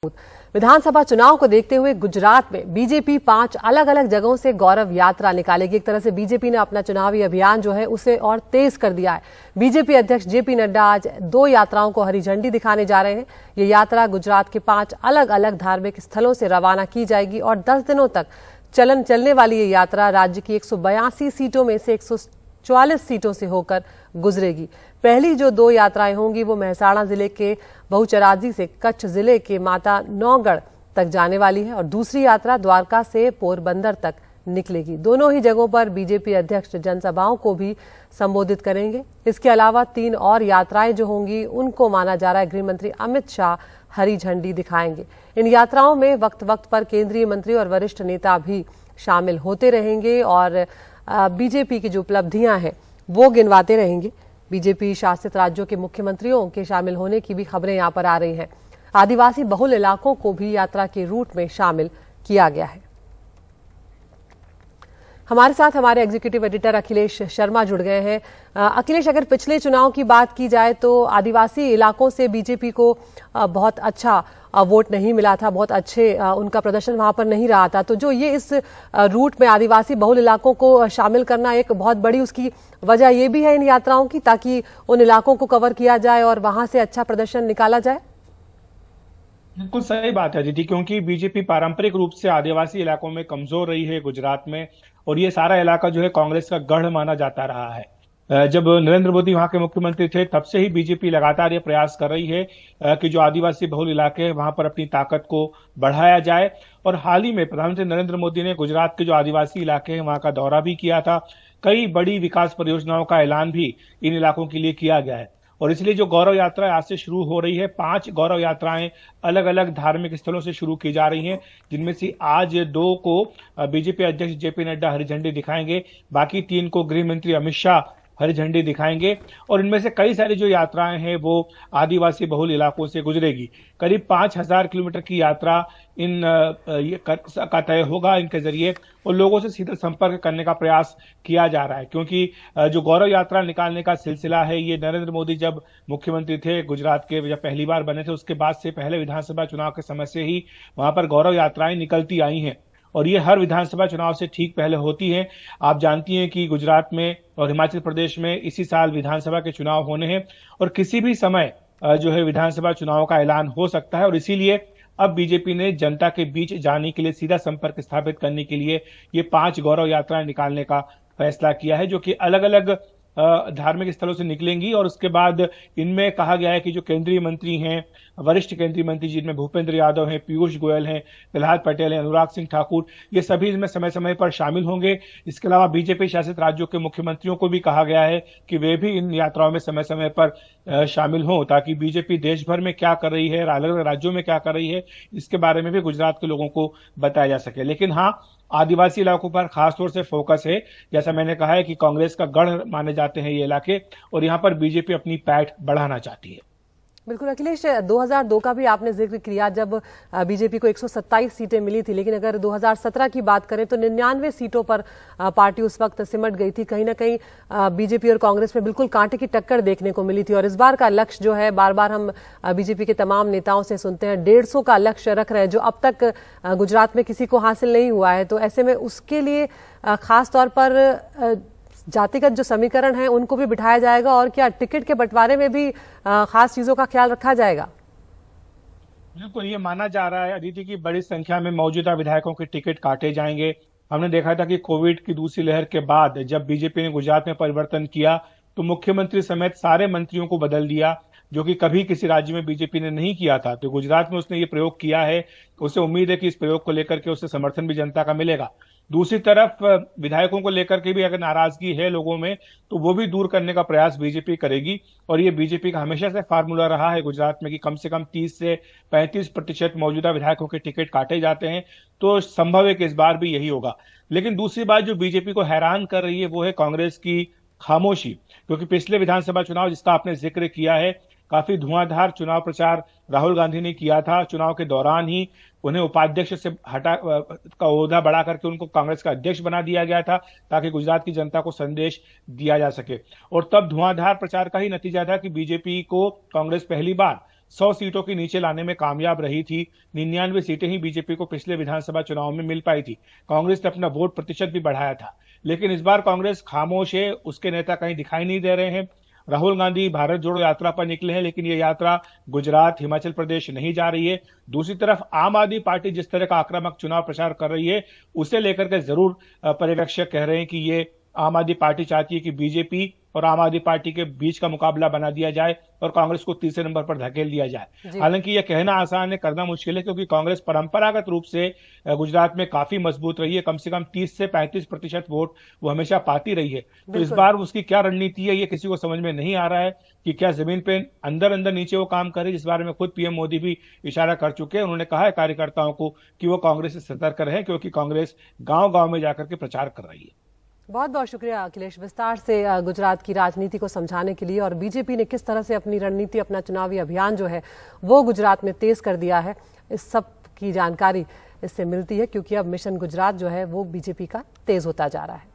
विधानसभा चुनाव को देखते हुए गुजरात में बीजेपी 5 अलग अलग जगहों से गौरव यात्रा निकालेगी। एक तरह से बीजेपी ने अपना चुनावी अभियान जो है उसे और तेज कर दिया है। बीजेपी अध्यक्ष जेपी नड्डा आज 2 यात्राओं को हरी झंडी दिखाने जा रहे हैं। ये यात्रा गुजरात के 5 अलग अलग धार्मिक स्थलों से रवाना की जाएगी और 10 दिनों तक चलने वाली ये यात्रा राज्य की 182 सीटों में से 144 सीटों से होकर गुजरेगी। पहली जो 2 यात्राएं होंगी वो मेहसाणा जिले के बहुचराजी से कच्छ जिले के माता नौगढ़ तक जाने वाली है और दूसरी यात्रा द्वारका से पोरबंदर तक निकलेगी। दोनों ही जगहों पर बीजेपी अध्यक्ष जनसभाओं को भी संबोधित करेंगे। इसके अलावा 3 और यात्राएं जो होंगी उनको माना जा रहा है गृह मंत्री अमित शाह हरी झंडी दिखाएंगे। इन यात्राओं में वक्त वक्त पर केंद्रीय मंत्री और वरिष्ठ नेता भी शामिल होते रहेंगे और बीजेपी की जो उपलब्धियां हैं वो गिनवाते रहेंगे। बीजेपी शासित राज्यों के मुख्यमंत्रियों के शामिल होने की भी खबरें यहां पर आ रही हैं। आदिवासी बहुल इलाकों को भी यात्रा के रूट में शामिल किया गया है। हमारे साथ हमारे एग्जीक्यूटिव एडिटर अखिलेश शर्मा जुड़ गए हैं। अखिलेश, अगर पिछले चुनाव की बात की जाए तो आदिवासी इलाकों से बीजेपी को बहुत अच्छा वोट नहीं मिला था, बहुत अच्छे उनका प्रदर्शन वहां पर नहीं रहा था। तो जो ये इस रूट में आदिवासी बहुल इलाकों को शामिल करना, एक बहुत बड़ी उसकी वजह ये भी है इन यात्राओं की, ताकि उन इलाकों को कवर किया जाए और वहां से अच्छा प्रदर्शन निकाला जाए। बिल्कुल सही बात है दीदी, क्योंकि बीजेपी पारंपरिक रूप से आदिवासी इलाकों में कमजोर रही है गुजरात में, और ये सारा इलाका जो है कांग्रेस का गढ़ माना जाता रहा है। जब नरेंद्र मोदी वहां के मुख्यमंत्री थे तब से ही बीजेपी लगातार ये प्रयास कर रही है कि जो आदिवासी बहुल इलाके हैं वहां पर अपनी ताकत को बढ़ाया जाए। और हाल ही में प्रधानमंत्री नरेंद्र मोदी ने गुजरात के जो आदिवासी इलाके हैं वहां का दौरा भी किया था। कई बड़ी विकास परियोजनाओं का ऐलान भी इन इलाकों के लिए किया गया है और इसलिए जो गौरव यात्रा आज से शुरू हो रही है, 5 गौरव यात्राएं अलग अलग धार्मिक स्थलों से शुरू की जा रही हैं, जिनमें से आज 2 को बीजेपी अध्यक्ष जेपी नड्डा हरी झंडी दिखाएंगे, बाकी 3 को गृह मंत्री अमित शाह हरी झंडी दिखाएंगे। और इनमें से कई सारी जो यात्राएं हैं वो आदिवासी बहुल इलाकों से गुजरेगी। करीब 5000 किलोमीटर की यात्रा का तय होगा इनके जरिए, और लोगों से सीधा संपर्क करने का प्रयास किया जा रहा है, क्योंकि जो गौरव यात्रा निकालने का सिलसिला है ये नरेंद्र मोदी जब मुख्यमंत्री थे गुजरात के, जब पहली बार बने थे उसके बाद से पहले विधानसभा चुनाव के समय से ही वहां पर गौरव यात्राएं निकलती आई हैं और ये हर विधानसभा चुनाव से ठीक पहले होती है। आप जानती हैं कि गुजरात में और हिमाचल प्रदेश में इसी साल विधानसभा के चुनाव होने हैं और किसी भी समय जो है विधानसभा चुनाव का ऐलान हो सकता है। और इसीलिए अब बीजेपी ने जनता के बीच जाने के लिए, सीधा संपर्क स्थापित करने के लिए ये 5 गौरव यात्राएं निकालने का फैसला किया है, जो कि अलग अलग धार्मिक स्थलों से निकलेंगी। और उसके बाद इनमें कहा गया है कि जो केंद्रीय मंत्री हैं, वरिष्ठ केंद्रीय मंत्री जिनमें भूपेंद्र यादव हैं, पीयूष गोयल हैं, प्रहलाद पटेल हैं, अनुराग सिंह ठाकुर, ये सभी इसमें समय समय पर शामिल होंगे। इसके अलावा बीजेपी शासित राज्यों के मुख्यमंत्रियों को भी कहा गया है कि वे भी इन यात्राओं में समय समय पर शामिल हों, ताकि बीजेपी देश भर में क्या कर रही है, अलग अलग राज्यों में क्या कर रही है, इसके बारे में भी गुजरात के लोगों को बताया जा सके। लेकिन हाँ, आदिवासी इलाकों पर खासतौर से फोकस है। जैसा मैंने कहा है कि कांग्रेस का गढ़ माने जाते हैं ये इलाके, और यहाँ पर बीजेपी अपनी पैठ बढ़ाना चाहती है। बिल्कुल अखिलेश, 2002 का भी आपने जिक्र किया जब बीजेपी को 127 सीटें मिली थी, लेकिन अगर 2017 की बात करें तो 99 सीटों पर पार्टी उस वक्त सिमट गई थी। कहीं ना कहीं बीजेपी और कांग्रेस में बिल्कुल कांटे की टक्कर देखने को मिली थी। और इस बार का लक्ष्य जो है, बार बार हम बीजेपी के तमाम नेताओं से सुनते हैं, 150 का लक्ष्य रख रहे हैं, जो अब तक गुजरात में किसी को हासिल नहीं हुआ है। तो ऐसे में उसके लिए खास तौर पर जातिगत जो समीकरण है उनको भी बिठाया जाएगा, और क्या टिकट के बंटवारे में भी खास चीजों का ख्याल रखा जाएगा? बिल्कुल, ये माना जा रहा है अदिति की बड़ी संख्या में मौजूदा विधायकों के टिकट काटे जाएंगे। हमने देखा था कि कोविड की दूसरी लहर के बाद जब बीजेपी ने गुजरात में परिवर्तन किया तो मुख्यमंत्री समेत सारे मंत्रियों को बदल दिया, जो कि कभी किसी राज्य में बीजेपी ने नहीं किया था। तो गुजरात में उसने ये प्रयोग किया है, उसे उम्मीद है कि इस प्रयोग को लेकर के उसे समर्थन भी जनता का मिलेगा। दूसरी तरफ विधायकों को लेकर के भी अगर नाराजगी है लोगों में तो वो भी दूर करने का प्रयास बीजेपी करेगी। और ये बीजेपी का हमेशा से फार्मूला रहा है गुजरात में कि कम से कम 30 से 35% मौजूदा विधायकों के टिकट काटे जाते हैं, तो संभव है कि इस बार भी यही होगा। लेकिन दूसरी बात जो बीजेपी को हैरान कर रही है वो है कांग्रेस की खामोशी, क्योंकि पिछले विधानसभा चुनाव जिसका आपने जिक्र किया है, काफी धुआंधार चुनाव प्रचार राहुल गांधी ने किया था। चुनाव के दौरान ही उन्हें उपाध्यक्ष से हटा का ओहदा बढ़ा करके उनको कांग्रेस का अध्यक्ष बना दिया गया था, ताकि गुजरात की जनता को संदेश दिया जा सके। और तब धुआंधार प्रचार का ही नतीजा था कि बीजेपी को कांग्रेस पहली बार 100 सीटों के नीचे लाने में कामयाब रही थी। 99 सीटें ही बीजेपी को पिछले विधानसभा चुनाव में मिल पाई थी। कांग्रेस ने अपना वोट प्रतिशत भी बढ़ाया था, लेकिन इस बार कांग्रेस खामोश है, उसके नेता कहीं दिखाई नहीं दे रहे हैं। राहुल गांधी भारत जोड़ो यात्रा पर निकले हैं, लेकिन ये यात्रा गुजरात, हिमाचल प्रदेश नहीं जा रही है। दूसरी तरफ आम आदमी पार्टी जिस तरह का आक्रामक चुनाव प्रचार कर रही है, उसे लेकर के जरूर पर्यवेक्षक कह रहे हैं कि ये आम आदमी पार्टी चाहती है कि बीजेपी और आम आदमी पार्टी के बीच का मुकाबला बना दिया जाए और कांग्रेस को तीसरे नंबर पर धकेल दिया जाए। हालांकि यह कहना आसान है, करना मुश्किल है, क्योंकि कांग्रेस परंपरागत रूप से गुजरात में काफी मजबूत रही है। कम से कम 30 से 35% वोट वो हमेशा पाती रही है। तो इस बार उसकी क्या रणनीति है, ये किसी को समझ में नहीं आ रहा है कि क्या जमीन पे अंदर अंदर नीचे वो काम करे, जिस बारे में खुद पीएम मोदी भी इशारा कर चुके हैं। उन्होंने कहा है कार्यकर्ताओं को कि वो कांग्रेस से सतर्क रहे, क्योंकि कांग्रेस गांव गांव में जाकर के प्रचार कर रही है। बहुत बहुत शुक्रिया अखिलेश, विस्तार से गुजरात की राजनीति को समझाने के लिए और बीजेपी ने किस तरह से अपनी रणनीति, अपना चुनावी अभियान जो है वो गुजरात में तेज कर दिया है, इस सब की जानकारी इससे मिलती है, क्योंकि अब मिशन गुजरात जो है वो बीजेपी का तेज होता जा रहा है।